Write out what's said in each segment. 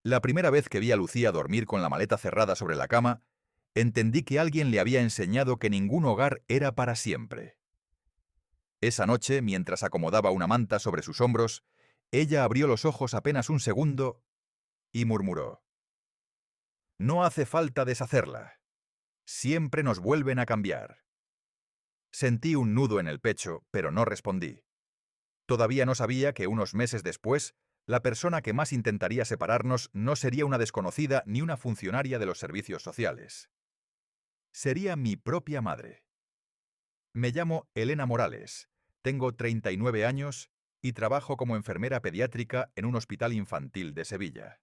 La primera vez que vi a Lucía dormir con la maleta cerrada sobre la cama, entendí que alguien le había enseñado que ningún hogar era para siempre. Esa noche, mientras acomodaba una manta sobre sus hombros, ella abrió los ojos apenas un segundo y murmuró: «No hace falta deshacerla. Siempre nos vuelven a cambiar». Sentí un nudo en el pecho, pero no respondí. Todavía no sabía que unos meses después, la persona que más intentaría separarnos no sería una desconocida ni una funcionaria de los servicios sociales. Sería mi propia madre. Me llamo Elena Morales, tengo 39 años y trabajo como enfermera pediátrica en un hospital infantil de Sevilla.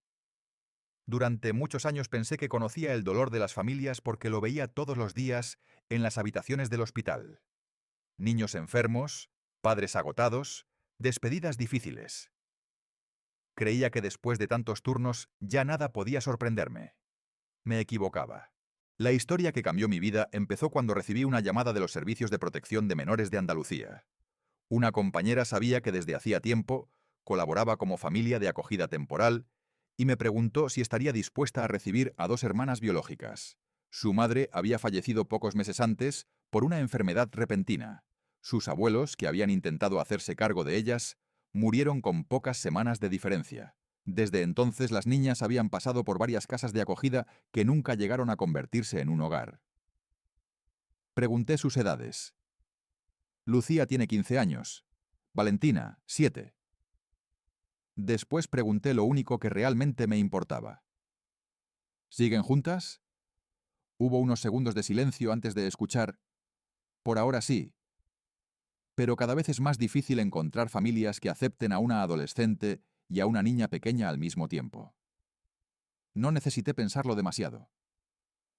Durante muchos años pensé que conocía el dolor de las familias porque lo veía todos los días en las habitaciones del hospital. Niños enfermos, padres agotados, despedidas difíciles. Creía que después de tantos turnos ya nada podía sorprenderme. Me equivocaba. La historia que cambió mi vida empezó cuando recibí una llamada de los Servicios de Protección de Menores de Andalucía. Una compañera sabía que desde hacía tiempo colaboraba como familia de acogida temporal y me preguntó si estaría dispuesta a recibir a dos hermanas biológicas. Su madre había fallecido pocos meses antes por una enfermedad repentina. Sus abuelos, que habían intentado hacerse cargo de ellas, murieron con pocas semanas de diferencia. Desde entonces las niñas habían pasado por varias casas de acogida que nunca llegaron a convertirse en un hogar. Pregunté sus edades. Lucía tiene 15 años. Valentina, 7. Después pregunté lo único que realmente me importaba. ¿Siguen juntas? Hubo unos segundos de silencio antes de escuchar: «Por ahora sí, pero cada vez es más difícil encontrar familias que acepten a una adolescente y a una niña pequeña al mismo tiempo». No necesité pensarlo demasiado.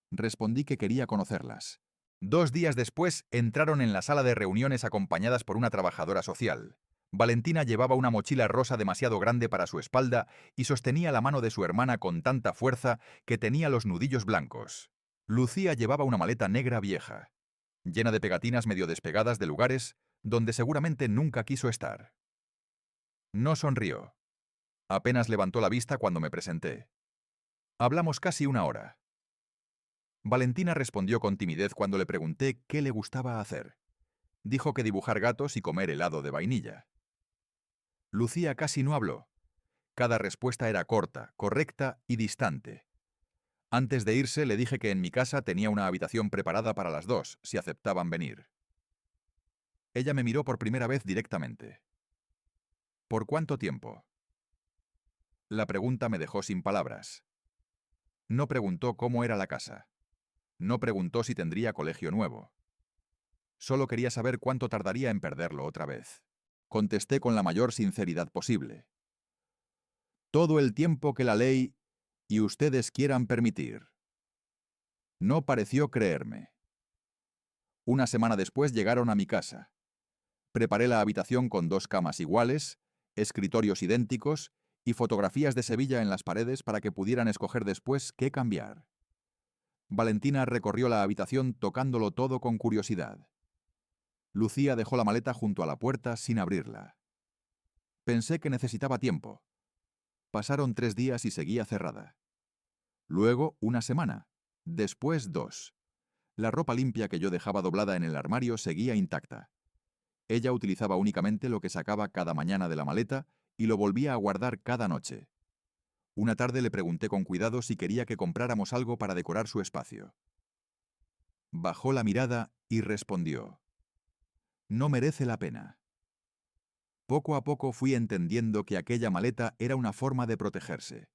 Respondí que quería conocerlas. 2 días después entraron en la sala de reuniones acompañadas por una trabajadora social. Valentina llevaba una mochila rosa demasiado grande para su espalda y sostenía la mano de su hermana con tanta fuerza que tenía los nudillos blancos. Lucía llevaba una maleta negra vieja, llena de pegatinas medio despegadas de lugares donde seguramente nunca quiso estar. No sonrió. Apenas levantó la vista cuando me presenté. Hablamos casi una hora. Valentina respondió con timidez cuando le pregunté qué le gustaba hacer. Dijo que dibujar gatos y comer helado de vainilla. Lucía casi no habló. Cada respuesta era corta, correcta y distante. Antes de irse le dije que en mi casa tenía una habitación preparada para las dos, si aceptaban venir. Ella me miró por primera vez directamente. ¿Por cuánto tiempo? La pregunta me dejó sin palabras. No preguntó cómo era la casa. No preguntó si tendría colegio nuevo. Solo quería saber cuánto tardaría en perderlo otra vez. Contesté con la mayor sinceridad posible: «Todo el tiempo que la ley y ustedes quieran permitir». No pareció creerme. Una semana después llegaron a mi casa. Preparé la habitación con 2 camas iguales, escritorios idénticos y fotografías de Sevilla en las paredes para que pudieran escoger después qué cambiar. Valentina recorrió la habitación tocándolo todo con curiosidad. Lucía dejó la maleta junto a la puerta sin abrirla. Pensé que necesitaba tiempo. Pasaron 3 días y seguía cerrada. Luego una semana. Después 2. La ropa limpia que yo dejaba doblada en el armario seguía intacta. Ella utilizaba únicamente lo que sacaba cada mañana de la maleta y lo volvía a guardar cada noche. Una tarde le pregunté con cuidado si quería que compráramos algo para decorar su espacio. Bajó la mirada y respondió: «No merece la pena». Poco a poco fui entendiendo que aquella maleta era una forma de protegerse.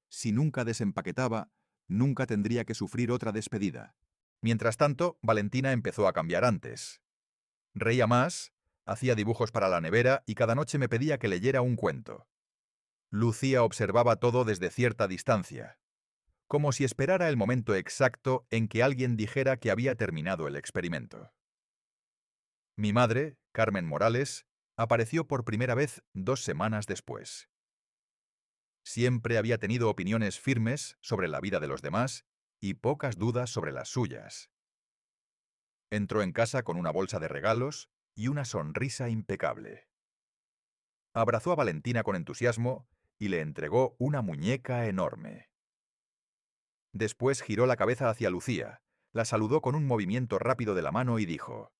Si nunca desempaquetaba, nunca tendría que sufrir otra despedida. Mientras tanto, Valentina empezó a cambiar antes. Reía más, hacía dibujos para la nevera y cada noche me pedía que leyera un cuento. Lucía observaba todo desde cierta distancia, como si esperara el momento exacto en que alguien dijera que había terminado el experimento. Mi madre, Carmen Morales, apareció por primera vez 2 semanas después. Siempre había tenido opiniones firmes sobre la vida de los demás y pocas dudas sobre las suyas. Entró en casa con una bolsa de regalos y una sonrisa impecable. Abrazó a Valentina con entusiasmo y le entregó una muñeca enorme. Después giró la cabeza hacia Lucía, la saludó con un movimiento rápido de la mano y dijo: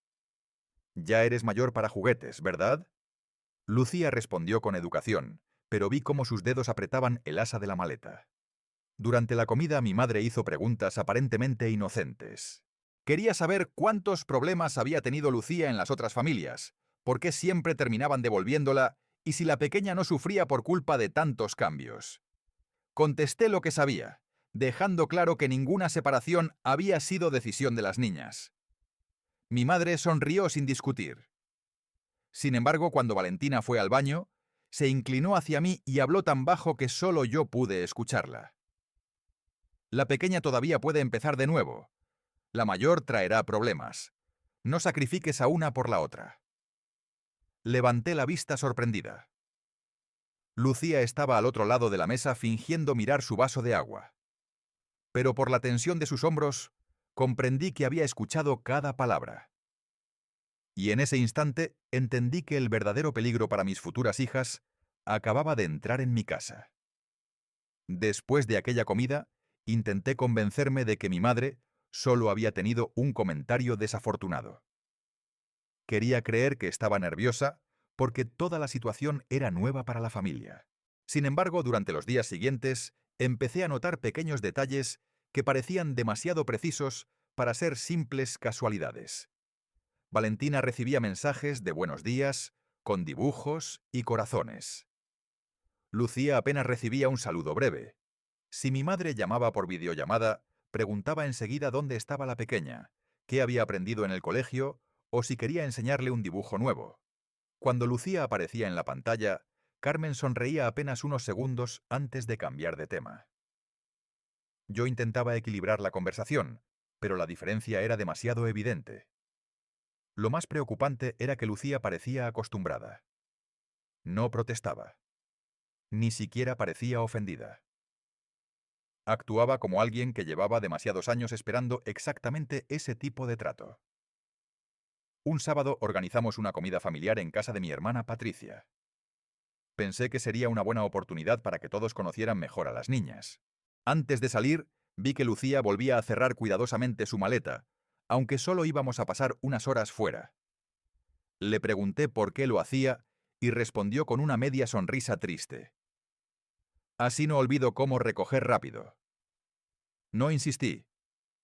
«Ya eres mayor para juguetes, ¿verdad?». Lucía respondió con educación, pero vi cómo sus dedos apretaban el asa de la maleta. Durante la comida mi madre hizo preguntas aparentemente inocentes. Quería saber cuántos problemas había tenido Lucía en las otras familias, por qué siempre terminaban devolviéndola y si la pequeña no sufría por culpa de tantos cambios. Contesté lo que sabía, dejando claro que ninguna separación había sido decisión de las niñas. Mi madre sonrió sin discutir. Sin embargo, cuando Valentina fue al baño, se inclinó hacia mí y habló tan bajo que solo yo pude escucharla. La pequeña todavía puede empezar de nuevo. La mayor traerá problemas. No sacrifiques a una por la otra. Levanté la vista sorprendida. Lucía estaba al otro lado de la mesa fingiendo mirar su vaso de agua. Pero por la tensión de sus hombros, comprendí que había escuchado cada palabra. Y en ese instante entendí que el verdadero peligro para mis futuras hijas acababa de entrar en mi casa. Después de aquella comida, intenté convencerme de que mi madre solo había tenido un comentario desafortunado. Quería creer que estaba nerviosa porque toda la situación era nueva para la familia. Sin embargo, durante los días siguientes, empecé a notar pequeños detalles que parecían demasiado precisos para ser simples casualidades. Valentina recibía mensajes de buenos días, con dibujos y corazones. Lucía apenas recibía un saludo breve. Si mi madre llamaba por videollamada, preguntaba enseguida dónde estaba la pequeña, qué había aprendido en el colegio o si quería enseñarle un dibujo nuevo. Cuando Lucía aparecía en la pantalla, Carmen sonreía apenas unos segundos antes de cambiar de tema. Yo intentaba equilibrar la conversación, pero la diferencia era demasiado evidente. Lo más preocupante era que Lucía parecía acostumbrada. No protestaba. Ni siquiera parecía ofendida. Actuaba como alguien que llevaba demasiados años esperando exactamente ese tipo de trato. Un sábado organizamos una comida familiar en casa de mi hermana Patricia. Pensé que sería una buena oportunidad para que todos conocieran mejor a las niñas. Antes de salir, vi que Lucía volvía a cerrar cuidadosamente su maleta, aunque solo íbamos a pasar unas horas fuera. Le pregunté por qué lo hacía y respondió con una media sonrisa triste. Así no olvido cómo recoger rápido. No insistí.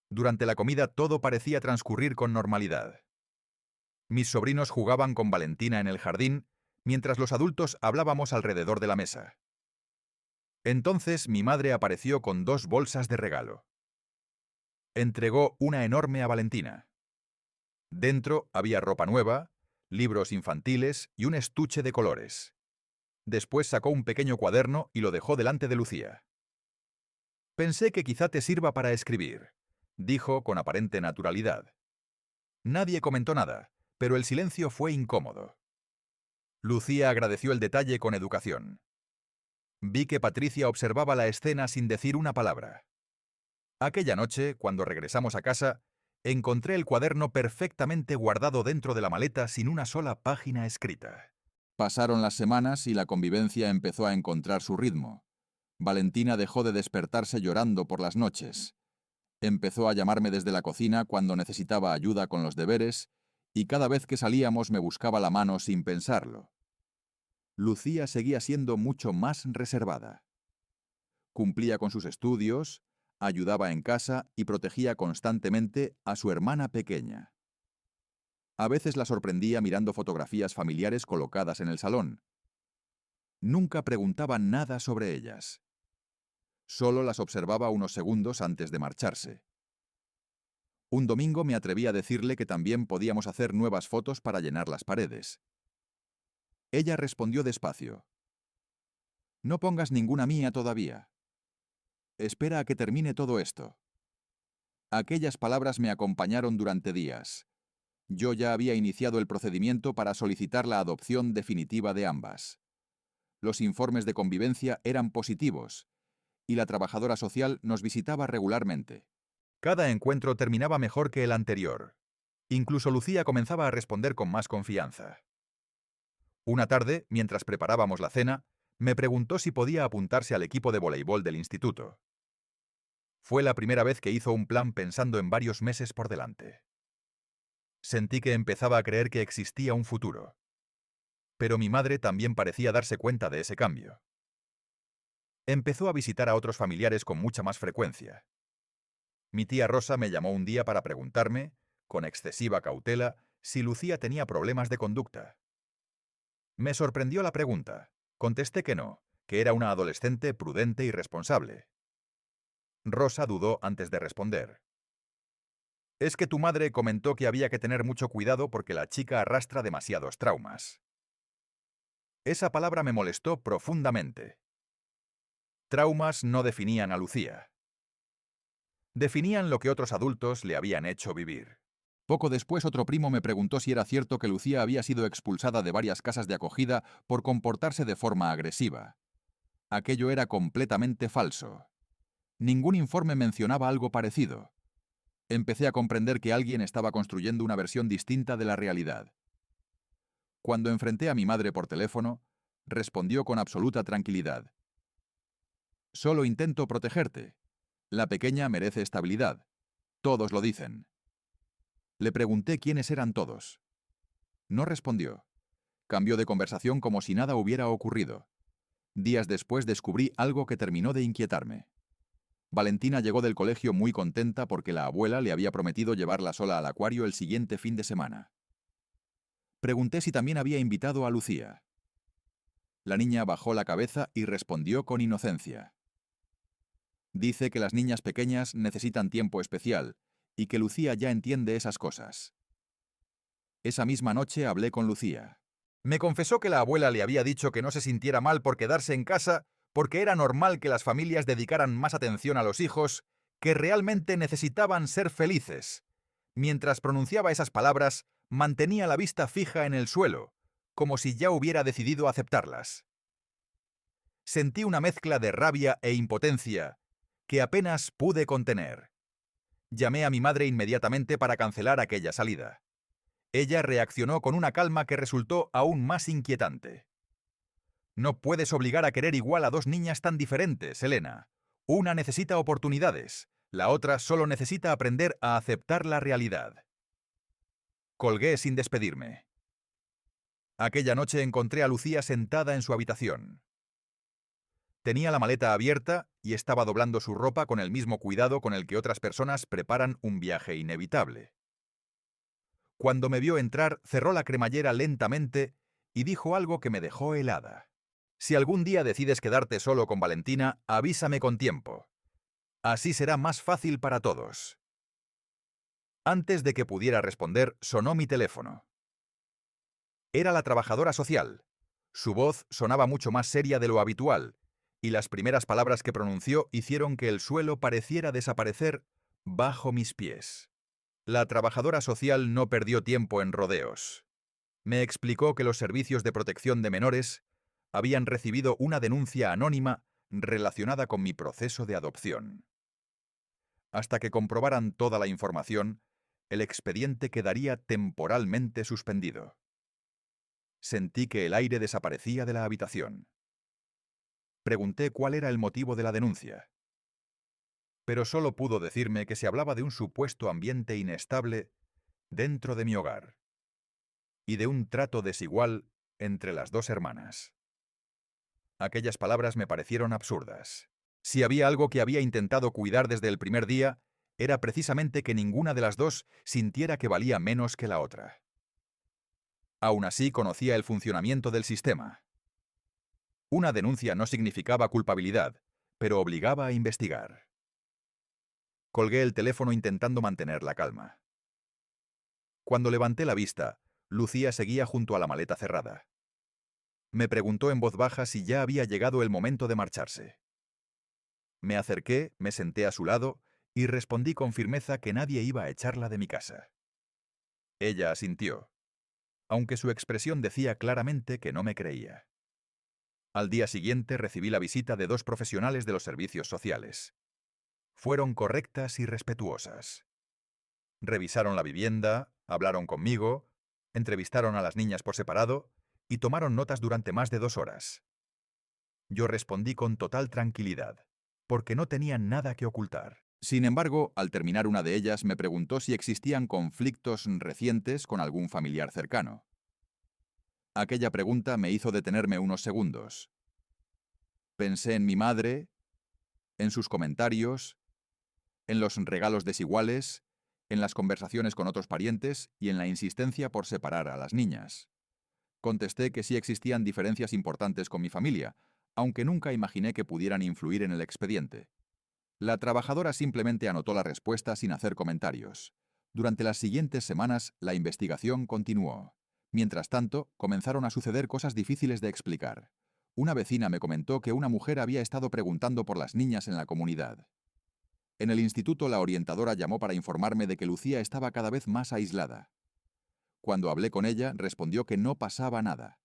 Durante la comida todo parecía transcurrir con normalidad. Mis sobrinos jugaban con Valentina en el jardín, mientras los adultos hablábamos alrededor de la mesa. Entonces mi madre apareció con 2 bolsas de regalo. Entregó una enorme a Valentina. Dentro había ropa nueva, libros infantiles y un estuche de colores. Después sacó un pequeño cuaderno y lo dejó delante de Lucía. «Pensé que quizá te sirva para escribir», dijo con aparente naturalidad. Nadie comentó nada, pero el silencio fue incómodo. Lucía agradeció el detalle con educación. Vi que Patricia observaba la escena sin decir una palabra. Aquella noche, cuando regresamos a casa, encontré el cuaderno perfectamente guardado dentro de la maleta sin una sola página escrita. Pasaron las semanas y la convivencia empezó a encontrar su ritmo. Valentina dejó de despertarse llorando por las noches. Empezó a llamarme desde la cocina cuando necesitaba ayuda con los deberes y cada vez que salíamos me buscaba la mano sin pensarlo. Lucía seguía siendo mucho más reservada. Cumplía con sus estudios, ayudaba en casa y protegía constantemente a su hermana pequeña. A veces la sorprendía mirando fotografías familiares colocadas en el salón. Nunca preguntaba nada sobre ellas. Solo las observaba unos segundos antes de marcharse. Un domingo me atreví a decirle que también podíamos hacer nuevas fotos para llenar las paredes. Ella respondió despacio. «No pongas ninguna mía todavía. Espera a que termine todo esto». Aquellas palabras me acompañaron durante días. Yo ya había iniciado el procedimiento para solicitar la adopción definitiva de ambas. Los informes de convivencia eran positivos, y la trabajadora social nos visitaba regularmente. Cada encuentro terminaba mejor que el anterior. Incluso Lucía comenzaba a responder con más confianza. Una tarde, mientras preparábamos la cena, Me preguntó si podía apuntarse al equipo de voleibol del instituto. Fue la primera vez que hizo un plan pensando en varios meses por delante. Sentí que empezaba a creer que existía un futuro. Pero mi madre también parecía darse cuenta de ese cambio. Empezó a visitar a otros familiares con mucha más frecuencia. Mi tía Rosa me llamó un día para preguntarme, con excesiva cautela, si Lucía tenía problemas de conducta. Me sorprendió la pregunta. Contesté que no, que era una adolescente prudente y responsable. Rosa dudó antes de responder. Es que tu madre comentó que había que tener mucho cuidado porque la chica arrastra demasiados traumas. Esa palabra me molestó profundamente. Traumas no definían a Lucía. Definían lo que otros adultos le habían hecho vivir. Poco después otro primo me preguntó si era cierto que Lucía había sido expulsada de varias casas de acogida por comportarse de forma agresiva. Aquello era completamente falso. Ningún informe mencionaba algo parecido. Empecé a comprender que alguien estaba construyendo una versión distinta de la realidad. Cuando enfrenté a mi madre por teléfono, respondió con absoluta tranquilidad. Solo intento protegerte. La pequeña merece estabilidad. Todos lo dicen. Le pregunté quiénes eran todos. No respondió. Cambió de conversación como si nada hubiera ocurrido. Días después descubrí algo que terminó de inquietarme. Valentina llegó del colegio muy contenta porque la abuela le había prometido llevarla sola al acuario el siguiente fin de semana. Pregunté si también había invitado a Lucía. La niña bajó la cabeza y respondió con inocencia. Dice que las niñas pequeñas necesitan tiempo especial y que Lucía ya entiende esas cosas. Esa misma noche hablé con Lucía. Me confesó que la abuela le había dicho que no se sintiera mal por quedarse en casa porque era normal que las familias dedicaran más atención a los hijos, que realmente necesitaban ser felices. Mientras pronunciaba esas palabras, mantenía la vista fija en el suelo, como si ya hubiera decidido aceptarlas. Sentí una mezcla de rabia e impotencia que apenas pude contener. Llamé a mi madre inmediatamente para cancelar aquella salida. Ella reaccionó con una calma que resultó aún más inquietante. No puedes obligar a querer igual a dos niñas tan diferentes, Elena. Una necesita oportunidades, la otra solo necesita aprender a aceptar la realidad. Colgué sin despedirme. Aquella noche encontré a Lucía sentada en su habitación. Tenía la maleta abierta y estaba doblando su ropa con el mismo cuidado con el que otras personas preparan un viaje inevitable. Cuando me vio entrar, cerró la cremallera lentamente y dijo algo que me dejó helada. Si algún día decides quedarte solo con Valentina, avísame con tiempo. Así será más fácil para todos. Antes de que pudiera responder, sonó mi teléfono. Era la trabajadora social. Su voz sonaba mucho más seria de lo habitual, y las primeras palabras que pronunció hicieron que el suelo pareciera desaparecer bajo mis pies. La trabajadora social no perdió tiempo en rodeos. Me explicó que los servicios de protección de menores habían recibido una denuncia anónima relacionada con mi proceso de adopción. Hasta que comprobaran toda la información, el expediente quedaría temporalmente suspendido. Sentí que el aire desaparecía de la habitación. Pregunté cuál era el motivo de la denuncia. Pero solo pudo decirme que se hablaba de un supuesto ambiente inestable dentro de mi hogar y de un trato desigual entre las dos hermanas. Aquellas palabras me parecieron absurdas. Si había algo que había intentado cuidar desde el primer día, era precisamente que ninguna de las dos sintiera que valía menos que la otra. Aún así, conocía el funcionamiento del sistema. Una denuncia no significaba culpabilidad, pero obligaba a investigar. Colgué el teléfono intentando mantener la calma. Cuando levanté la vista, Lucía seguía junto a la maleta cerrada. Me preguntó en voz baja si ya había llegado el momento de marcharse. Me acerqué, me senté a su lado y respondí con firmeza que nadie iba a echarla de mi casa. Ella asintió, aunque su expresión decía claramente que no me creía. Al día siguiente recibí la visita de dos profesionales de los servicios sociales. Fueron correctas y respetuosas. Revisaron la vivienda, hablaron conmigo, entrevistaron a las niñas por separado y tomaron notas durante más de 2 horas. Yo respondí con total tranquilidad, porque no tenía nada que ocultar. Sin embargo, al terminar una de ellas me preguntó si existían conflictos recientes con algún familiar cercano. Aquella pregunta me hizo detenerme unos segundos. Pensé en mi madre, en sus comentarios, en los regalos desiguales, en las conversaciones con otros parientes y en la insistencia por separar a las niñas. Contesté que sí existían diferencias importantes con mi familia, aunque nunca imaginé que pudieran influir en el expediente. La trabajadora simplemente anotó la respuesta sin hacer comentarios. Durante las siguientes semanas, la investigación continuó. Mientras tanto, comenzaron a suceder cosas difíciles de explicar. Una vecina me comentó que una mujer había estado preguntando por las niñas en la comunidad. En el instituto, la orientadora llamó para informarme de que Lucía estaba cada vez más aislada. Cuando hablé con ella, respondió que no pasaba nada,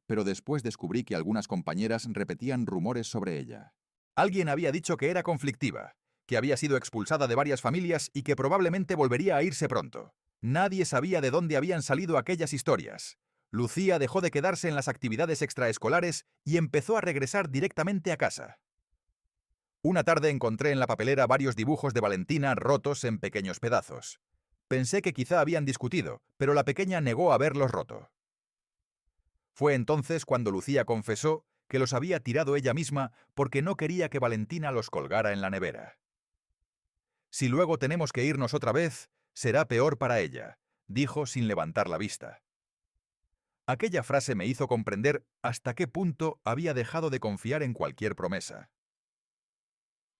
pero después descubrí que algunas compañeras repetían rumores sobre ella. Alguien había dicho que era conflictiva, que había sido expulsada de varias familias y que probablemente volvería a irse pronto. Nadie sabía de dónde habían salido aquellas historias. Lucía dejó de quedarse en las actividades extraescolares y empezó a regresar directamente a casa. Una tarde encontré en la papelera varios dibujos de Valentina rotos en pequeños pedazos. Pensé que quizá habían discutido, pero la pequeña negó haberlos roto. Fue entonces cuando Lucía confesó que los había tirado ella misma porque no quería que Valentina los colgara en la nevera. Si luego tenemos que irnos otra vez, será peor para ella, dijo sin levantar la vista. Aquella frase me hizo comprender hasta qué punto había dejado de confiar en cualquier promesa.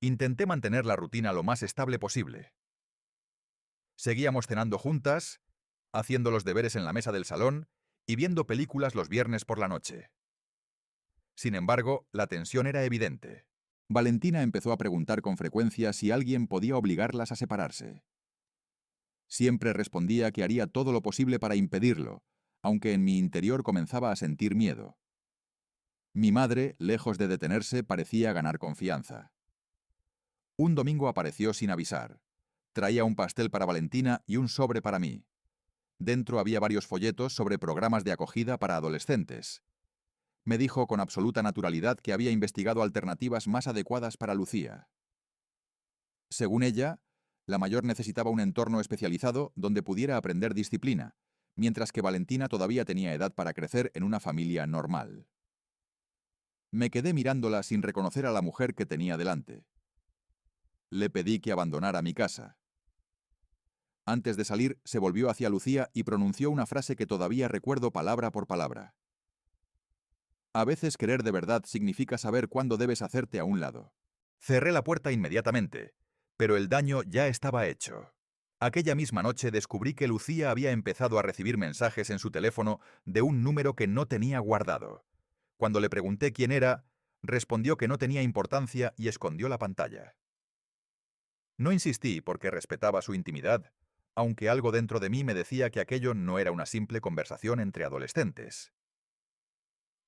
Intenté mantener la rutina lo más estable posible. Seguíamos cenando juntas, haciendo los deberes en la mesa del salón y viendo películas los viernes por la noche. Sin embargo, la tensión era evidente. Valentina empezó a preguntar con frecuencia si alguien podía obligarlas a separarse. Siempre respondía que haría todo lo posible para impedirlo, aunque en mi interior comenzaba a sentir miedo. Mi madre, lejos de detenerse, parecía ganar confianza. Un domingo apareció sin avisar. Traía un pastel para Valentina y un sobre para mí. Dentro había varios folletos sobre programas de acogida para adolescentes. Me dijo con absoluta naturalidad que había investigado alternativas más adecuadas para Lucía. Según ella, la mayor necesitaba un entorno especializado donde pudiera aprender disciplina, mientras que Valentina todavía tenía edad para crecer en una familia normal. Me quedé mirándola sin reconocer a la mujer que tenía delante. Le pedí que abandonara mi casa. Antes de salir, se volvió hacia Lucía y pronunció una frase que todavía recuerdo palabra por palabra. A veces querer de verdad significa saber cuándo debes hacerte a un lado. Cerré la puerta inmediatamente, pero el daño ya estaba hecho. Aquella misma noche descubrí que Lucía había empezado a recibir mensajes en su teléfono de un número que no tenía guardado. Cuando le pregunté quién era, respondió que no tenía importancia y escondió la pantalla. No insistí porque respetaba su intimidad, aunque algo dentro de mí me decía que aquello no era una simple conversación entre adolescentes.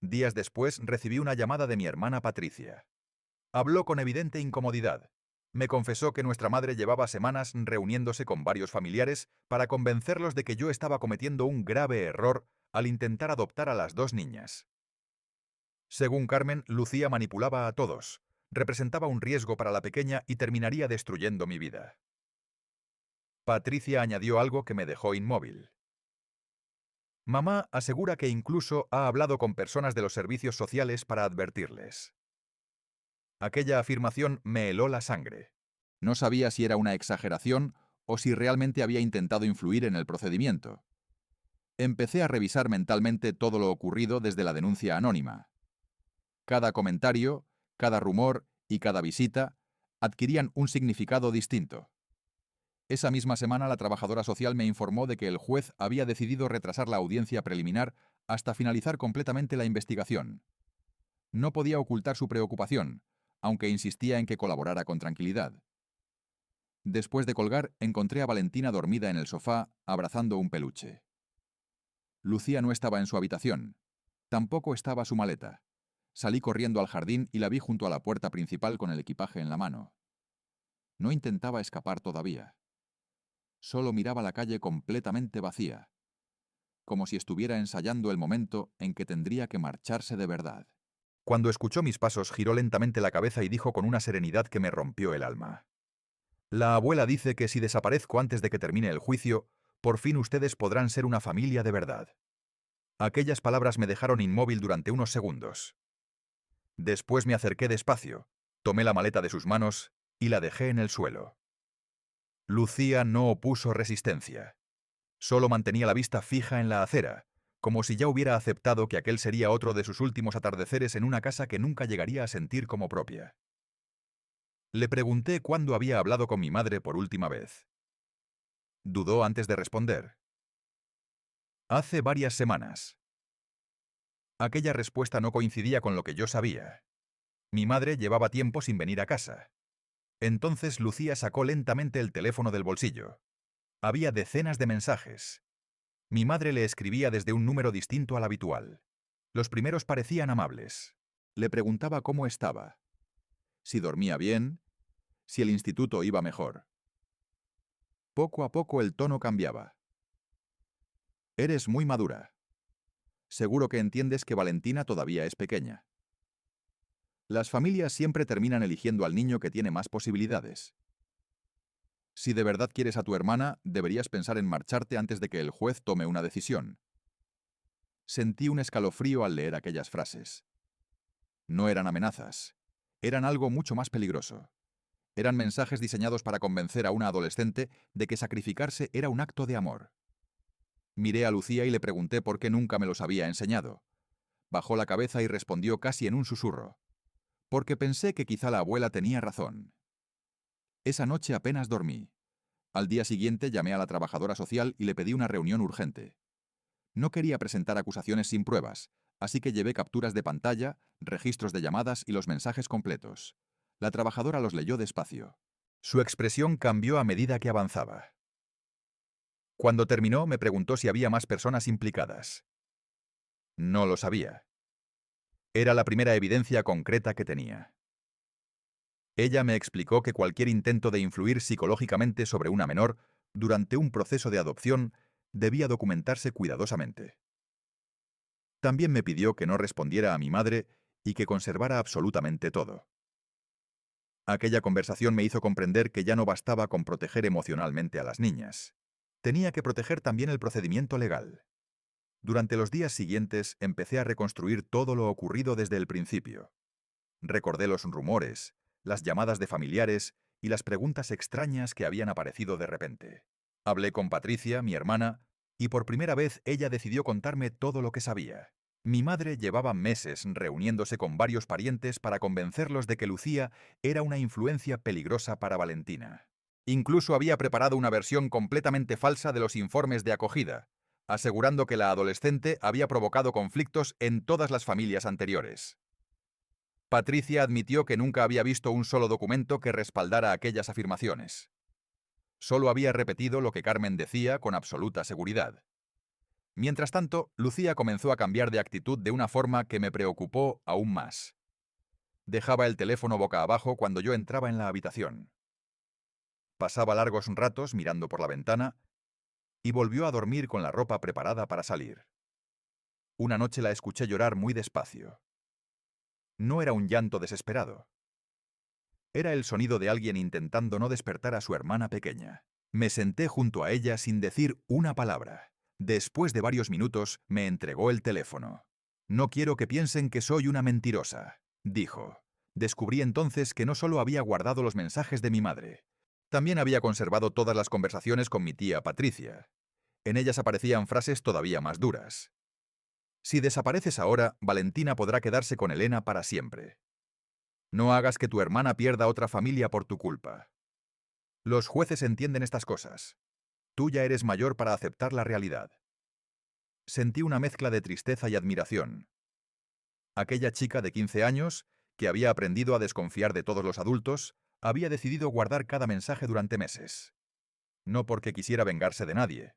Días después recibí una llamada de mi hermana Patricia. Habló con evidente incomodidad. Me confesó que nuestra madre llevaba semanas reuniéndose con varios familiares para convencerlos de que yo estaba cometiendo un grave error al intentar adoptar a las dos niñas. Según Carmen, Lucía manipulaba a todos, representaba un riesgo para la pequeña y terminaría destruyendo mi vida. Patricia añadió algo que me dejó inmóvil. Mamá asegura que incluso ha hablado con personas de los servicios sociales para advertirles. Aquella afirmación me heló la sangre. No sabía si era una exageración o si realmente había intentado influir en el procedimiento. Empecé a revisar mentalmente todo lo ocurrido desde la denuncia anónima. Cada comentario, cada rumor y cada visita adquirían un significado distinto. Esa misma semana la trabajadora social me informó de que el juez había decidido retrasar la audiencia preliminar hasta finalizar completamente la investigación. No podía ocultar su preocupación, aunque insistía en que colaborara con tranquilidad. Después de colgar, encontré a Valentina dormida en el sofá, abrazando un peluche. Lucía no estaba en su habitación. Tampoco estaba su maleta. Salí corriendo al jardín y la vi junto a la puerta principal con el equipaje en la mano. No intentaba escapar todavía. Solo miraba la calle completamente vacía, como si estuviera ensayando el momento en que tendría que marcharse de verdad. Cuando escuchó mis pasos, giró lentamente la cabeza y dijo con una serenidad que me rompió el alma: La abuela dice que si desaparezco antes de que termine el juicio, por fin ustedes podrán ser una familia de verdad. Aquellas palabras me dejaron inmóvil durante unos segundos. Después me acerqué despacio, tomé la maleta de sus manos y la dejé en el suelo. Lucía no opuso resistencia. Solo mantenía la vista fija en la acera, como si ya hubiera aceptado que aquel sería otro de sus últimos atardeceres en una casa que nunca llegaría a sentir como propia. Le pregunté cuándo había hablado con mi madre por última vez. Dudó antes de responder. Hace varias semanas. Aquella respuesta no coincidía con lo que yo sabía. Mi madre llevaba tiempo sin venir a casa. Entonces Lucía sacó lentamente el teléfono del bolsillo. Había decenas de mensajes. Mi madre le escribía desde un número distinto al habitual. Los primeros parecían amables. Le preguntaba cómo estaba, si dormía bien, si el instituto iba mejor. Poco a poco el tono cambiaba. Eres muy madura. Seguro que entiendes que Valentina todavía es pequeña. Las familias siempre terminan eligiendo al niño que tiene más posibilidades. Si de verdad quieres a tu hermana, deberías pensar en marcharte antes de que el juez tome una decisión. Sentí un escalofrío al leer aquellas frases. No eran amenazas. Eran algo mucho más peligroso. Eran mensajes diseñados para convencer a una adolescente de que sacrificarse era un acto de amor. Miré a Lucía y le pregunté por qué nunca me los había enseñado. Bajó la cabeza y respondió casi en un susurro. Porque pensé que quizá la abuela tenía razón. Esa noche apenas dormí. Al día siguiente llamé a la trabajadora social y le pedí una reunión urgente. No quería presentar acusaciones sin pruebas, así que llevé capturas de pantalla, registros de llamadas y los mensajes completos. La trabajadora los leyó despacio. Su expresión cambió a medida que avanzaba. Cuando terminó, me preguntó si había más personas implicadas. No lo sabía. Era la primera evidencia concreta que tenía. Ella me explicó que cualquier intento de influir psicológicamente sobre una menor durante un proceso de adopción debía documentarse cuidadosamente. También me pidió que no respondiera a mi madre y que conservara absolutamente todo. Aquella conversación me hizo comprender que ya no bastaba con proteger emocionalmente a las niñas. Tenía que proteger también el procedimiento legal. Durante los días siguientes empecé a reconstruir todo lo ocurrido desde el principio. Recordé los rumores, las llamadas de familiares y las preguntas extrañas que habían aparecido de repente. Hablé con Patricia, mi hermana, y por primera vez ella decidió contarme todo lo que sabía. Mi madre llevaba meses reuniéndose con varios parientes para convencerlos de que Lucía era una influencia peligrosa para Valentina. Incluso había preparado una versión completamente falsa de los informes de acogida, asegurando que la adolescente había provocado conflictos en todas las familias anteriores. Patricia admitió que nunca había visto un solo documento que respaldara aquellas afirmaciones. Solo había repetido lo que Carmen decía con absoluta seguridad. Mientras tanto, Lucía comenzó a cambiar de actitud de una forma que me preocupó aún más. Dejaba el teléfono boca abajo cuando yo entraba en la habitación. Pasaba largos ratos mirando por la ventana y volvió a dormir con la ropa preparada para salir. Una noche la escuché llorar muy despacio. No era un llanto desesperado. Era el sonido de alguien intentando no despertar a su hermana pequeña. Me senté junto a ella sin decir una palabra. Después de varios minutos, me entregó el teléfono. No quiero que piensen que soy una mentirosa, dijo. Descubrí entonces que no solo había guardado los mensajes de mi madre, también había conservado todas las conversaciones con mi tía Patricia. En ellas aparecían frases todavía más duras. Si desapareces ahora, Valentina podrá quedarse con Elena para siempre. No hagas que tu hermana pierda otra familia por tu culpa. Los jueces entienden estas cosas. Tú ya eres mayor para aceptar la realidad. Sentí una mezcla de tristeza y admiración. Aquella chica de 15 años, que había aprendido a desconfiar de todos los adultos, había decidido guardar cada mensaje durante meses. No porque quisiera vengarse de nadie.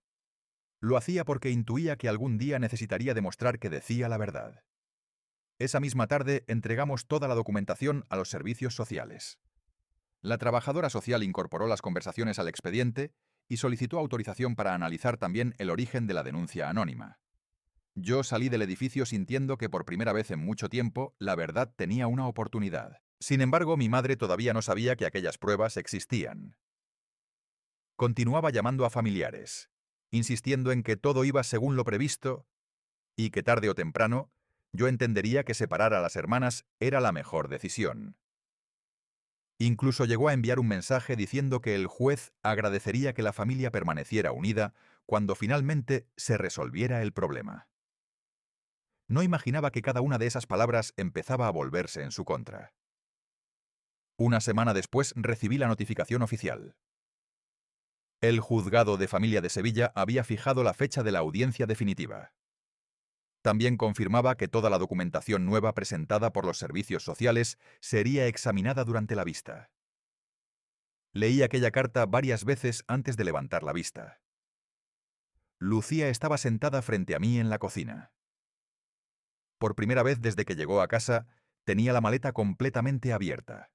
Lo hacía porque intuía que algún día necesitaría demostrar que decía la verdad. Esa misma tarde entregamos toda la documentación a los servicios sociales. La trabajadora social incorporó las conversaciones al expediente y solicitó autorización para analizar también el origen de la denuncia anónima. Yo salí del edificio sintiendo que por primera vez en mucho tiempo la verdad tenía una oportunidad. Sin embargo, mi madre todavía no sabía que aquellas pruebas existían. Continuaba llamando a familiares, insistiendo en que todo iba según lo previsto y que tarde o temprano yo entendería que separar a las hermanas era la mejor decisión. Incluso llegó a enviar un mensaje diciendo que el juez agradecería que la familia permaneciera unida cuando finalmente se resolviera el problema. No imaginaba que cada una de esas palabras empezaba a volverse en su contra. Una semana después recibí la notificación oficial. El juzgado de familia de Sevilla había fijado la fecha de la audiencia definitiva. También confirmaba que toda la documentación nueva presentada por los servicios sociales sería examinada durante la vista. Leí aquella carta varias veces antes de levantar la vista. Lucía estaba sentada frente a mí en la cocina. Por primera vez desde que llegó a casa, tenía la maleta completamente abierta.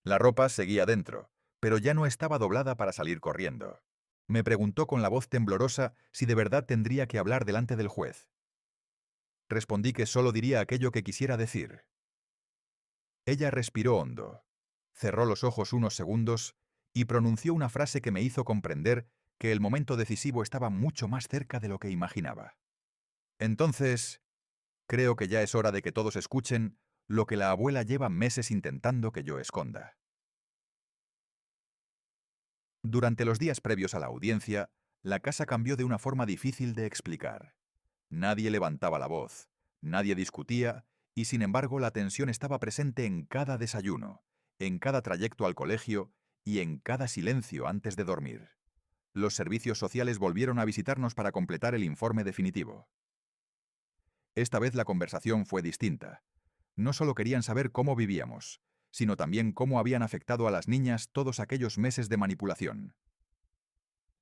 La ropa seguía dentro, pero ya no estaba doblada para salir corriendo. Me preguntó con la voz temblorosa si de verdad tendría que hablar delante del juez. Respondí que solo diría aquello que quisiera decir. Ella respiró hondo, cerró los ojos unos segundos y pronunció una frase que me hizo comprender que el momento decisivo estaba mucho más cerca de lo que imaginaba. Entonces, creo que ya es hora de que todos escuchen lo que la abuela lleva meses intentando que yo esconda. Durante los días previos a la audiencia, la casa cambió de una forma difícil de explicar. Nadie levantaba la voz, nadie discutía, y sin embargo la tensión estaba presente en cada desayuno, en cada trayecto al colegio y en cada silencio antes de dormir. Los servicios sociales volvieron a visitarnos para completar el informe definitivo. Esta vez la conversación fue distinta. No solo querían saber cómo vivíamos, sino también cómo habían afectado a las niñas todos aquellos meses de manipulación.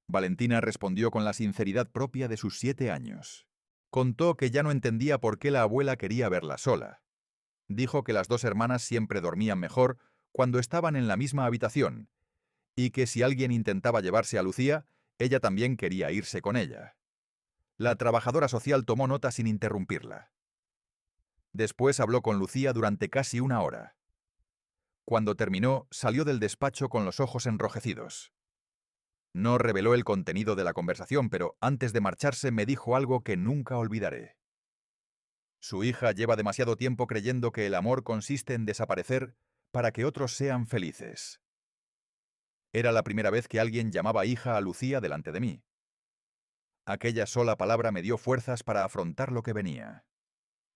Valentina respondió con la sinceridad propia de sus 7 años. Contó que ya no entendía por qué la abuela quería verla sola. Dijo que las dos hermanas siempre dormían mejor cuando estaban en la misma habitación, y que si alguien intentaba llevarse a Lucía, ella también quería irse con ella. La trabajadora social tomó nota sin interrumpirla. Después habló con Lucía durante casi 1 hora. Cuando terminó, salió del despacho con los ojos enrojecidos. No reveló el contenido de la conversación, pero antes de marcharse me dijo algo que nunca olvidaré. Su hija lleva demasiado tiempo creyendo que el amor consiste en desaparecer para que otros sean felices. Era la primera vez que alguien llamaba hija a Lucía delante de mí. Aquella sola palabra me dio fuerzas para afrontar lo que venía.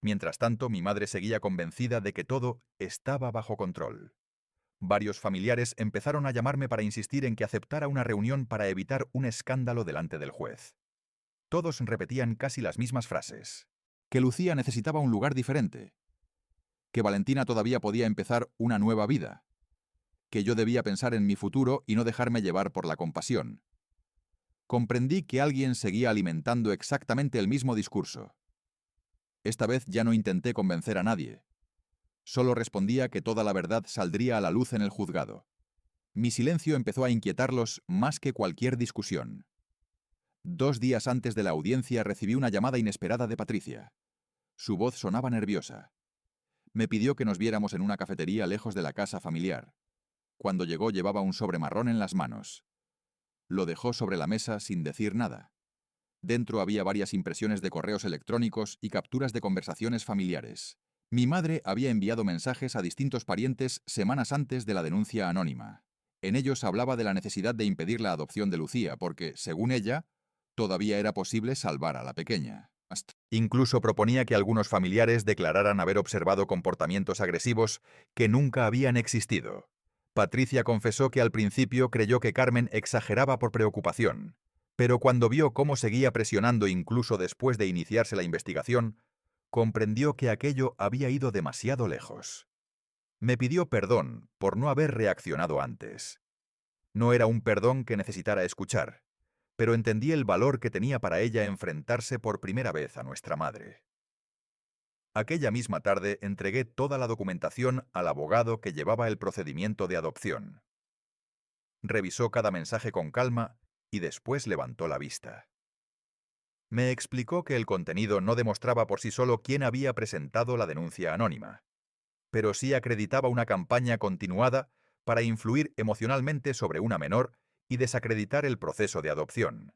Mientras tanto, mi madre seguía convencida de que todo estaba bajo control. Varios familiares empezaron a llamarme para insistir en que aceptara una reunión para evitar un escándalo delante del juez. Todos repetían casi las mismas frases. Que Lucía necesitaba un lugar diferente. Que Valentina todavía podía empezar una nueva vida. Que yo debía pensar en mi futuro y no dejarme llevar por la compasión. Comprendí que alguien seguía alimentando exactamente el mismo discurso. Esta vez ya no intenté convencer a nadie. Solo respondía que toda la verdad saldría a la luz en el juzgado. Mi silencio empezó a inquietarlos más que cualquier discusión. 2 días antes de la audiencia recibí una llamada inesperada de Patricia. Su voz sonaba nerviosa. Me pidió que nos viéramos en una cafetería lejos de la casa familiar. Cuando llegó llevaba un sobre marrón en las manos. Lo dejó sobre la mesa sin decir nada. Dentro había varias impresiones de correos electrónicos y capturas de conversaciones familiares. Mi madre había enviado mensajes a distintos parientes semanas antes de la denuncia anónima. En ellos hablaba de la necesidad de impedir la adopción de Lucía porque, según ella, todavía era posible salvar a la pequeña. Incluso proponía que algunos familiares declararan haber observado comportamientos agresivos que nunca habían existido. Patricia confesó que al principio creyó que Carmen exageraba por preocupación, pero cuando vio cómo seguía presionando incluso después de iniciarse la investigación, comprendió que aquello había ido demasiado lejos. Me pidió perdón por no haber reaccionado antes. No era un perdón que necesitara escuchar, pero entendí el valor que tenía para ella enfrentarse por primera vez a nuestra madre. Aquella misma tarde entregué toda la documentación al abogado que llevaba el procedimiento de adopción. Revisó cada mensaje con calma y después levantó la vista. Me explicó que el contenido no demostraba por sí solo quién había presentado la denuncia anónima, pero sí acreditaba una campaña continuada para influir emocionalmente sobre una menor y desacreditar el proceso de adopción.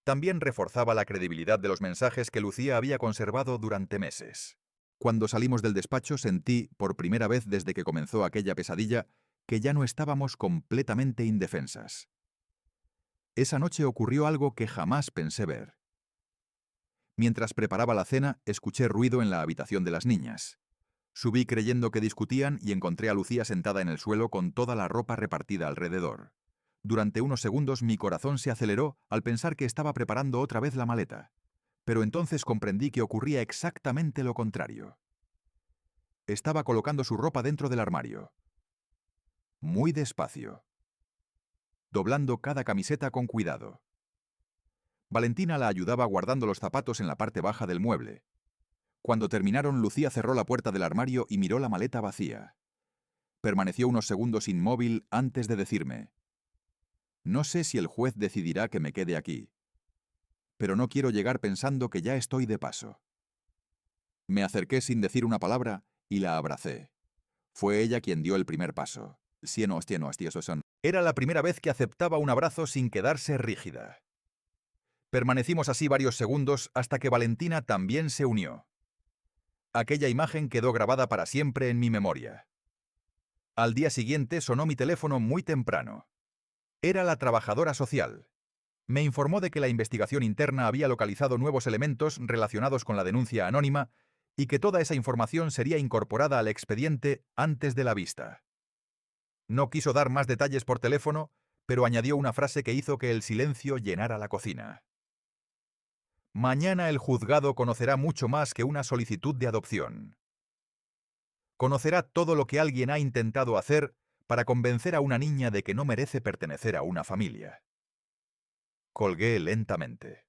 También reforzaba la credibilidad de los mensajes que Lucía había conservado durante meses. Cuando salimos del despacho sentí, por primera vez desde que comenzó aquella pesadilla, que ya no estábamos completamente indefensas. Esa noche ocurrió algo que jamás pensé ver. Mientras preparaba la cena, escuché ruido en la habitación de las niñas. Subí creyendo que discutían y encontré a Lucía sentada en el suelo con toda la ropa repartida alrededor. Durante unos segundos mi corazón se aceleró al pensar que estaba preparando otra vez la maleta. Pero entonces comprendí que ocurría exactamente lo contrario. Estaba colocando su ropa dentro del armario. Muy despacio. Doblando cada camiseta con cuidado. Valentina la ayudaba guardando los zapatos en la parte baja del mueble. Cuando terminaron, Lucía cerró la puerta del armario y miró la maleta vacía. Permaneció unos segundos inmóvil antes de decirme: «No sé si el juez decidirá que me quede aquí, pero no quiero llegar pensando que ya estoy de paso». Me acerqué sin decir una palabra y la abracé. Fue ella quien dio el primer paso. Era la primera vez que aceptaba un abrazo sin quedarse rígida. Permanecimos así varios segundos hasta que Valentina también se unió. Aquella imagen quedó grabada para siempre en mi memoria. Al día siguiente sonó mi teléfono muy temprano. Era la trabajadora social. Me informó de que la investigación interna había localizado nuevos elementos relacionados con la denuncia anónima y que toda esa información sería incorporada al expediente antes de la vista. No quiso dar más detalles por teléfono, pero añadió una frase que hizo que el silencio llenara la cocina. Mañana el juzgado conocerá mucho más que una solicitud de adopción. Conocerá todo lo que alguien ha intentado hacer para convencer a una niña de que no merece pertenecer a una familia. Colgué lentamente.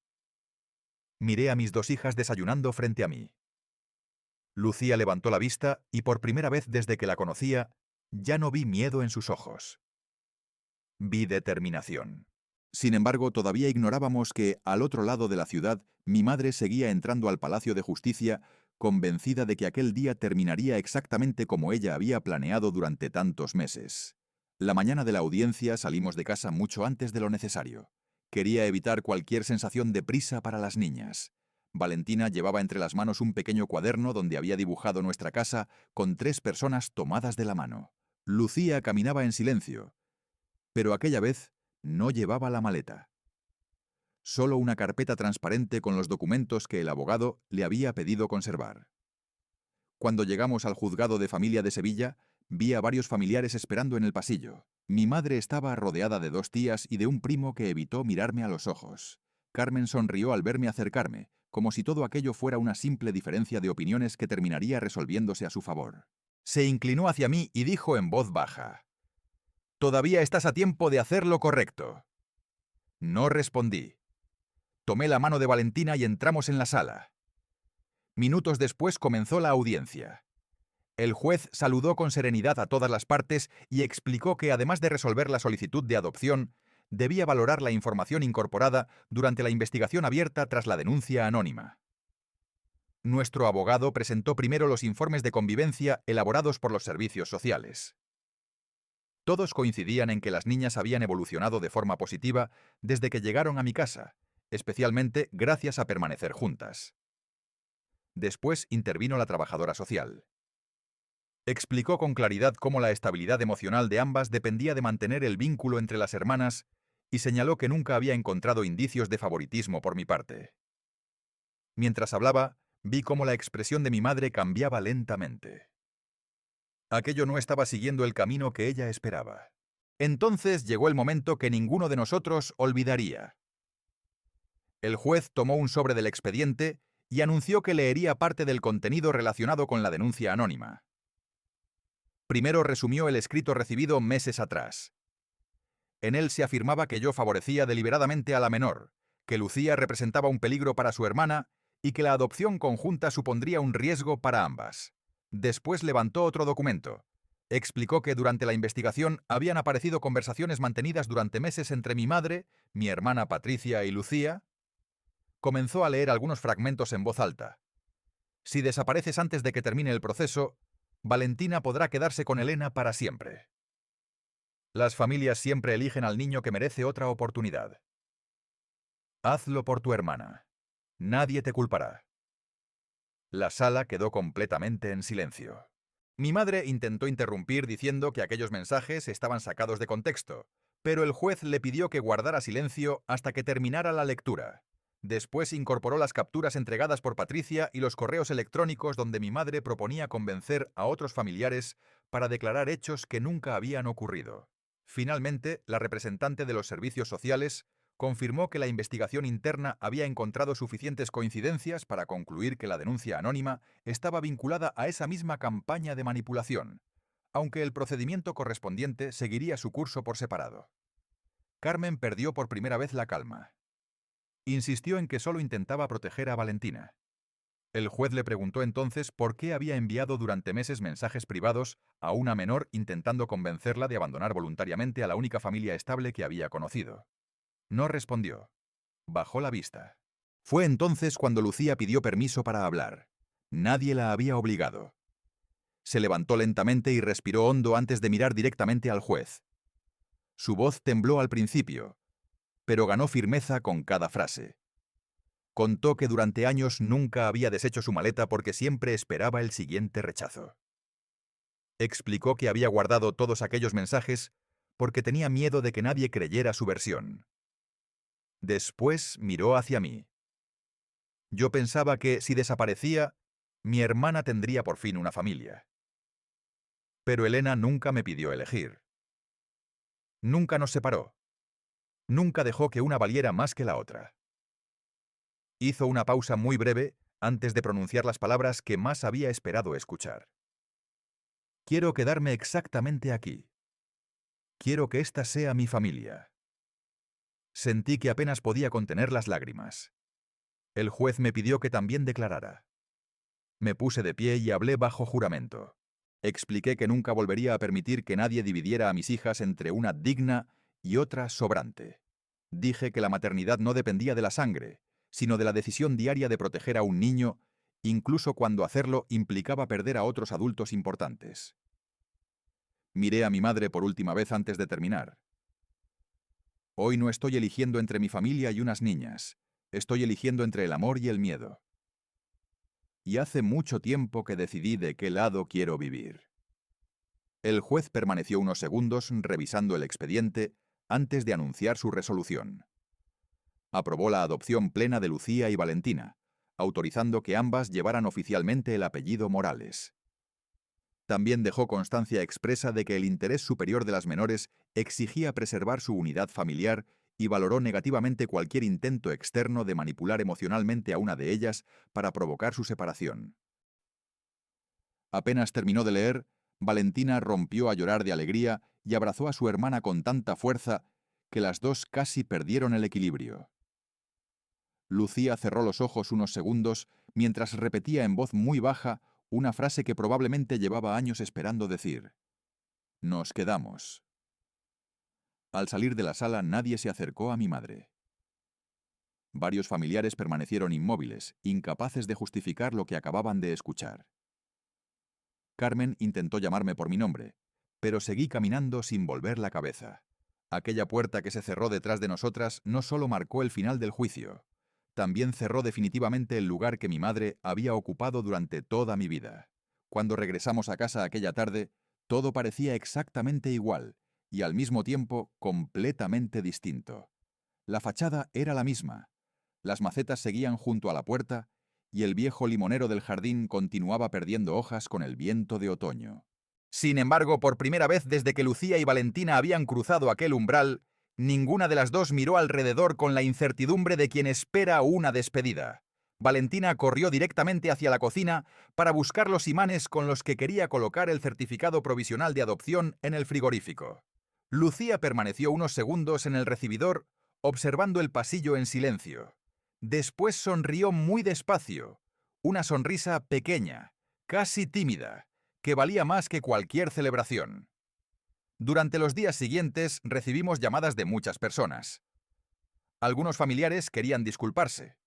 Miré a mis dos hijas desayunando frente a mí. Lucía levantó la vista y por primera vez desde que la conocía, ya no vi miedo en sus ojos. Vi determinación. Sin embargo, todavía ignorábamos que, al otro lado de la ciudad, mi madre seguía entrando al Palacio de Justicia, convencida de que aquel día terminaría exactamente como ella había planeado durante tantos meses. La mañana de la audiencia salimos de casa mucho antes de lo necesario. Quería evitar cualquier sensación de prisa para las niñas. Valentina llevaba entre las manos un pequeño cuaderno donde había dibujado nuestra casa con 3 personas tomadas de la mano. Lucía caminaba en silencio, pero aquella vez no llevaba la maleta. Solo una carpeta transparente con los documentos que el abogado le había pedido conservar. Cuando llegamos al juzgado de familia de Sevilla, vi a varios familiares esperando en el pasillo. Mi madre estaba rodeada de 2 tías y de un primo que evitó mirarme a los ojos. Carmen sonrió al verme acercarme, como si todo aquello fuera una simple diferencia de opiniones que terminaría resolviéndose a su favor. Se inclinó hacia mí y dijo en voz baja: «Todavía estás a tiempo de hacer lo correcto». No respondí. Tomé la mano de Valentina y entramos en la sala. Minutos después comenzó la audiencia. El juez saludó con serenidad a todas las partes y explicó que, además de resolver la solicitud de adopción, debía valorar la información incorporada durante la investigación abierta tras la denuncia anónima. Nuestro abogado presentó primero los informes de convivencia elaborados por los servicios sociales. Todos coincidían en que las niñas habían evolucionado de forma positiva desde que llegaron a mi casa, especialmente gracias a permanecer juntas. Después intervino la trabajadora social. Explicó con claridad cómo la estabilidad emocional de ambas dependía de mantener el vínculo entre las hermanas y señaló que nunca había encontrado indicios de favoritismo por mi parte. Mientras hablaba, vi cómo la expresión de mi madre cambiaba lentamente. Aquello no estaba siguiendo el camino que ella esperaba. Entonces llegó el momento que ninguno de nosotros olvidaría. El juez tomó un sobre del expediente y anunció que leería parte del contenido relacionado con la denuncia anónima. Primero resumió el escrito recibido meses atrás. En él se afirmaba que yo favorecía deliberadamente a la menor, que Lucía representaba un peligro para su hermana y que la adopción conjunta supondría un riesgo para ambas. Después levantó otro documento. Explicó que durante la investigación habían aparecido conversaciones mantenidas durante meses entre mi madre, mi hermana Patricia y Lucía, Comenzó a leer algunos fragmentos en voz alta. Si desapareces antes de que termine el proceso, Valentina podrá quedarse con Elena para siempre. Las familias siempre eligen al niño que merece otra oportunidad. Hazlo por tu hermana. Nadie te culpará. La sala quedó completamente en silencio. Mi madre intentó interrumpir diciendo que aquellos mensajes estaban sacados de contexto, pero el juez le pidió que guardara silencio hasta que terminara la lectura. Después incorporó las capturas entregadas por Patricia y los correos electrónicos donde mi madre proponía convencer a otros familiares para declarar hechos que nunca habían ocurrido. Finalmente, la representante de los servicios sociales confirmó que la investigación interna había encontrado suficientes coincidencias para concluir que la denuncia anónima estaba vinculada a esa misma campaña de manipulación, aunque el procedimiento correspondiente seguiría su curso por separado. Carmen perdió por primera vez la calma. Insistió en que solo intentaba proteger a Valentina. El juez le preguntó entonces por qué había enviado durante meses mensajes privados a una menor intentando convencerla de abandonar voluntariamente a la única familia estable que había conocido. No respondió. Bajó la vista. Fue entonces cuando Lucía pidió permiso para hablar. Nadie la había obligado. Se levantó lentamente y respiró hondo antes de mirar directamente al juez. Su voz tembló al principio, pero ganó firmeza con cada frase. Contó que durante años nunca había deshecho su maleta porque siempre esperaba el siguiente rechazo. Explicó que había guardado todos aquellos mensajes porque tenía miedo de que nadie creyera su versión. Después miró hacia mí. Yo pensaba que, si desaparecía, mi hermana tendría por fin una familia. Pero Elena nunca me pidió elegir. Nunca nos separó. Nunca dejó que una valiera más que la otra. Hizo una pausa muy breve antes de pronunciar las palabras que más había esperado escuchar. Quiero quedarme exactamente aquí. Quiero que esta sea mi familia. Sentí que apenas podía contener las lágrimas. El juez me pidió que también declarara. Me puse de pie y hablé bajo juramento. Expliqué que nunca volvería a permitir que nadie dividiera a mis hijas entre una digna y otra sobrante. Dije que la maternidad no dependía de la sangre, sino de la decisión diaria de proteger a un niño, incluso cuando hacerlo implicaba perder a otros adultos importantes. Miré a mi madre por última vez antes de terminar. Hoy no estoy eligiendo entre mi familia y unas niñas. Estoy eligiendo entre el amor y el miedo. Y hace mucho tiempo que decidí de qué lado quiero vivir. El juez permaneció unos segundos revisando el expediente antes de anunciar su resolución. Aprobó la adopción plena de Lucía y Valentina, autorizando que ambas llevaran oficialmente el apellido Morales. También dejó constancia expresa de que el interés superior de las menores exigía preservar su unidad familiar y valoró negativamente cualquier intento externo de manipular emocionalmente a una de ellas para provocar su separación. Apenas terminó de leer, Valentina rompió a llorar de alegría y abrazó a su hermana con tanta fuerza que las dos casi perdieron el equilibrio. Lucía cerró los ojos unos segundos mientras repetía en voz muy baja una frase que probablemente llevaba años esperando decir. Nos quedamos. Al salir de la sala nadie se acercó a mi madre. Varios familiares permanecieron inmóviles, incapaces de justificar lo que acababan de escuchar. Carmen intentó llamarme por mi nombre, pero seguí caminando sin volver la cabeza. Aquella puerta que se cerró detrás de nosotras no solo marcó el final del juicio, también cerró definitivamente el lugar que mi madre había ocupado durante toda mi vida. Cuando regresamos a casa aquella tarde, todo parecía exactamente igual y al mismo tiempo completamente distinto. La fachada era la misma, las macetas seguían junto a la puerta y el viejo limonero del jardín continuaba perdiendo hojas con el viento de otoño. Sin embargo, por primera vez desde que Lucía y Valentina habían cruzado aquel umbral, ninguna de las dos miró alrededor con la incertidumbre de quien espera una despedida. Valentina corrió directamente hacia la cocina para buscar los imanes con los que quería colocar el certificado provisional de adopción en el frigorífico. Lucía permaneció unos segundos en el recibidor, observando el pasillo en silencio. Después sonrió muy despacio, una sonrisa pequeña, casi tímida, que valía más que cualquier celebración. Durante los días siguientes recibimos llamadas de muchas personas. Algunos familiares querían disculparse.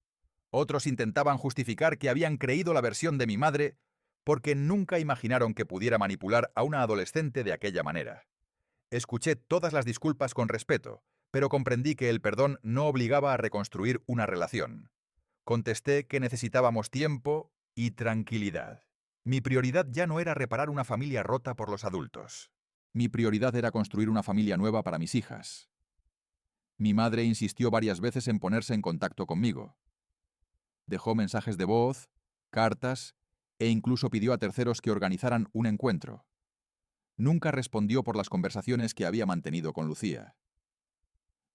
Otros intentaban justificar que habían creído la versión de mi madre porque nunca imaginaron que pudiera manipular a una adolescente de aquella manera. Escuché todas las disculpas con respeto, pero comprendí que el perdón no obligaba a reconstruir una relación. Contesté que necesitábamos tiempo y tranquilidad. Mi prioridad ya no era reparar una familia rota por los adultos. Mi prioridad era construir una familia nueva para mis hijas. Mi madre insistió varias veces en ponerse en contacto conmigo. Dejó mensajes de voz, cartas e incluso pidió a terceros que organizaran un encuentro. Nunca respondió por las conversaciones que había mantenido con Lucía.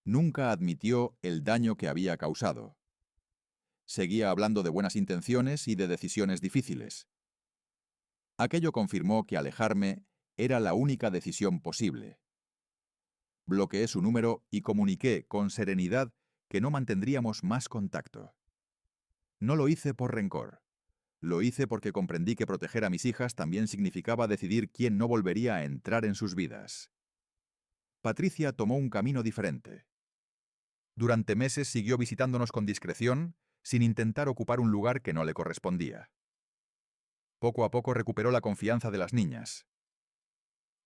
Nunca admitió el daño que había causado. Seguía hablando de buenas intenciones y de decisiones difíciles. Aquello confirmó que alejarme era la única decisión posible. Bloqueé su número y comuniqué con serenidad que no mantendríamos más contacto. No lo hice por rencor. Lo hice porque comprendí que proteger a mis hijas también significaba decidir quién no volvería a entrar en sus vidas. Patricia tomó un camino diferente. Durante meses siguió visitándonos con discreción, sin intentar ocupar un lugar que no le correspondía. Poco a poco recuperó la confianza de las niñas.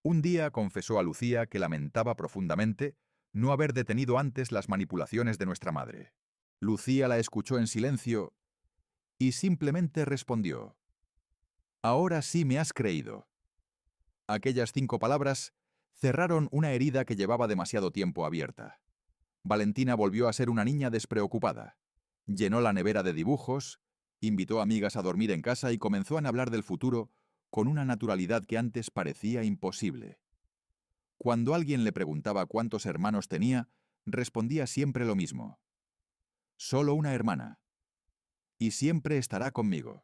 Un día confesó a Lucía que lamentaba profundamente no haber detenido antes las manipulaciones de nuestra madre. Lucía la escuchó en silencio y simplemente respondió: «Ahora sí me has creído». Aquellas 5 palabras cerraron una herida que llevaba demasiado tiempo abierta. Valentina volvió a ser una niña despreocupada. Llenó la nevera de dibujos, invitó amigas a dormir en casa y comenzó a hablar del futuro con una naturalidad que antes parecía imposible. Cuando alguien le preguntaba cuántos hermanos tenía, respondía siempre lo mismo: «Solo una hermana. Y siempre estará conmigo».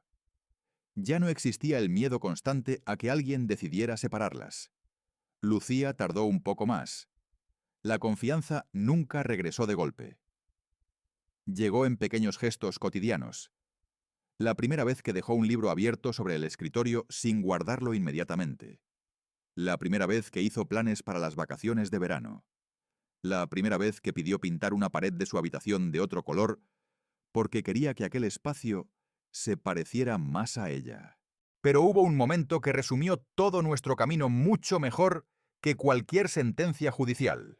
Ya no existía el miedo constante a que alguien decidiera separarlas. Lucía tardó un poco más. La confianza nunca regresó de golpe. Llegó en pequeños gestos cotidianos. La primera vez que dejó un libro abierto sobre el escritorio sin guardarlo inmediatamente. La primera vez que hizo planes para las vacaciones de verano. La primera vez que pidió pintar una pared de su habitación de otro color porque quería que aquel espacio se pareciera más a ella. Pero hubo un momento que resumió todo nuestro camino mucho mejor que cualquier sentencia judicial.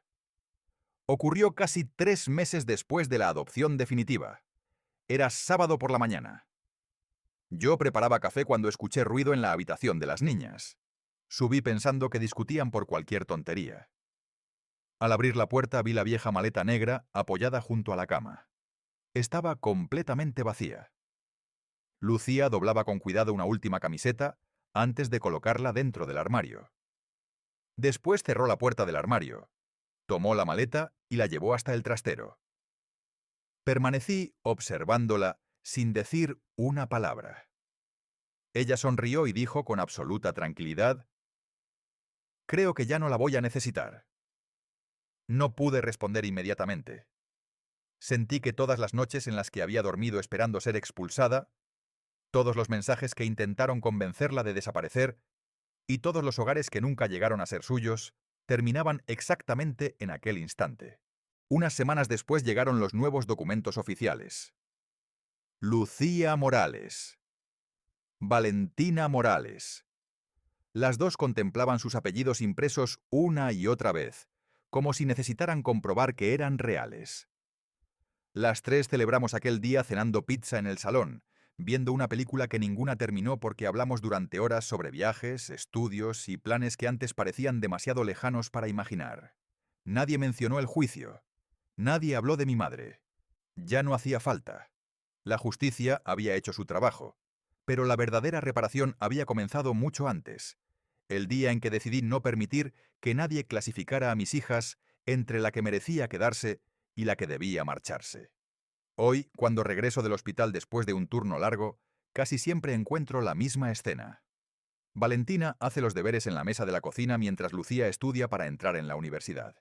Ocurrió casi 3 meses después de la adopción definitiva. Era sábado por la mañana. Yo preparaba café cuando escuché ruido en la habitación de las niñas. Subí pensando que discutían por cualquier tontería. Al abrir la puerta vi la vieja maleta negra apoyada junto a la cama. Estaba completamente vacía. Lucía doblaba con cuidado una última camiseta antes de colocarla dentro del armario. Después cerró la puerta del armario, tomó la maleta y la llevó hasta el trastero. Permanecí observándola sin decir una palabra. Ella sonrió y dijo con absoluta tranquilidad: «Creo que ya no la voy a necesitar». No pude responder inmediatamente. Sentí que todas las noches en las que había dormido esperando ser expulsada, todos los mensajes que intentaron convencerla de desaparecer y todos los hogares que nunca llegaron a ser suyos, terminaban exactamente en aquel instante. Unas semanas después llegaron los nuevos documentos oficiales. Lucía Morales. Valentina Morales. Las dos contemplaban sus apellidos impresos una y otra vez, como si necesitaran comprobar que eran reales. Las 3 celebramos aquel día cenando pizza en el salón, viendo una película que ninguna terminó porque hablamos durante horas sobre viajes, estudios y planes que antes parecían demasiado lejanos para imaginar. Nadie mencionó el juicio. Nadie habló de mi madre. Ya no hacía falta. La justicia había hecho su trabajo. Pero la verdadera reparación había comenzado mucho antes. El día en que decidí no permitir que nadie clasificara a mis hijas entre la que merecía quedarse y la que debía marcharse. Hoy, cuando regreso del hospital después de un turno largo, casi siempre encuentro la misma escena. Valentina hace los deberes en la mesa de la cocina mientras Lucía estudia para entrar en la universidad.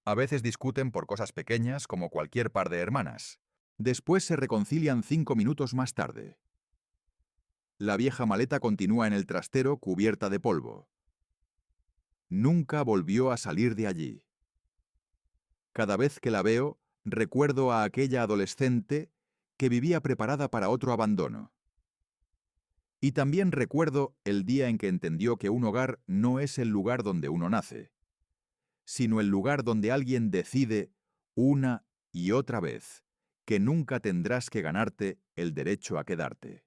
A veces discuten por cosas pequeñas como cualquier par de hermanas. Después se reconcilian 5 minutos más tarde. La vieja maleta continúa en el trastero cubierta de polvo. Nunca volvió a salir de allí. Cada vez que la veo, recuerdo a aquella adolescente que vivía preparada para otro abandono. Y también recuerdo el día en que entendió que un hogar no es el lugar donde uno nace, sino el lugar donde alguien decide una y otra vez que nunca tendrás que ganarte el derecho a quedarte.